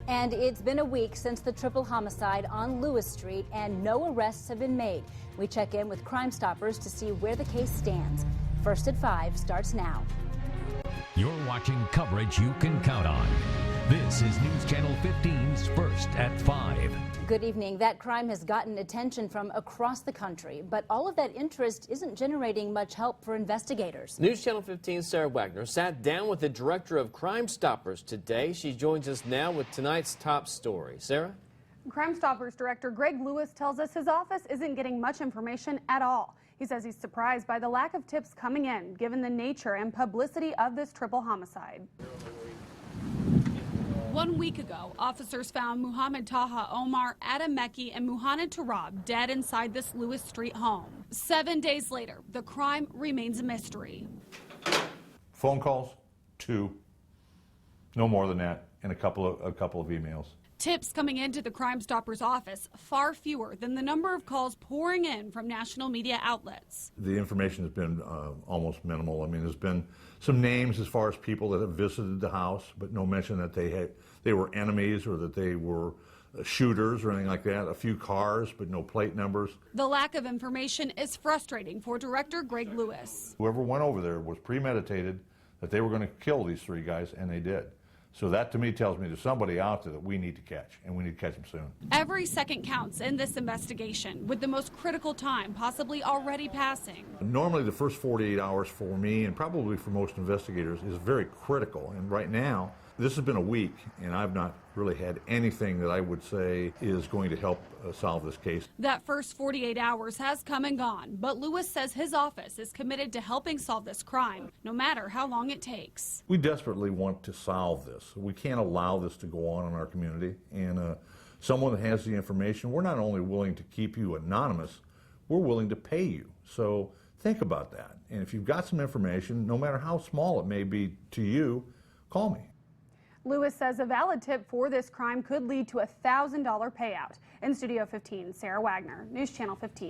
And it's been a week since the triple homicide on Lewis Street, and no arrests have been made. We check in with Crime Stoppers to see where the case stands. First at 5 starts now. You're watching coverage you can count on. This is News Channel 15's First at 5. Good evening. That crime has gotten attention from across the country, but all of that interest isn't generating much help for investigators. News Channel 15's Sara Wagner sat down with the director of Crime Stoppers today. She joins us now with tonight's top story. Sarah? Crime Stoppers Director Greg Lewis tells us his office isn't getting much information at all. He says he's surprised by the lack of tips coming in, given the nature and publicity of this triple homicide. 1 week ago, officers found Muhammad Taha Omar, Adam Mekki, and Muhammad Tarab dead inside this Lewis Street home. 7 days later, the crime remains a mystery. Phone calls, 2, no more than that, and a couple of emails. Tips coming into the Crime Stoppers office, far fewer than the number of calls pouring in from national media outlets. The information has been almost minimal. I mean, there's been some names as far as people that have visited the house, but no mention that they were enemies or that they were shooters or anything like that. A few cars, but no plate numbers. The lack of information is frustrating for Director Greg Lewis. Whoever went over there was premeditated that they were going to kill these 3 guys, and they did. So that to me tells me there's somebody out there that we need to catch, and we need to catch them soon. Every second counts in this investigation, with the most critical time possibly already passing. Normally the first 48 hours for me, and probably for most investigators, is very critical. And right now, this has been a week, and I've not really had anything that I would say is going to help solve this case. That first 48 hours has come and gone, but Lewis says his office is committed to helping solve this crime, no matter how long it takes. We desperately want to solve this. We can't allow this to go on in our community, and someone that has the information, we're not only willing to keep you anonymous, we're willing to pay you. So think about that. And if you've got some information, no matter how small it may be to you, call me. Lewis says a valid tip for this crime could lead to a $1,000 payout. In Studio 15, Sara Wagner, News Channel 15.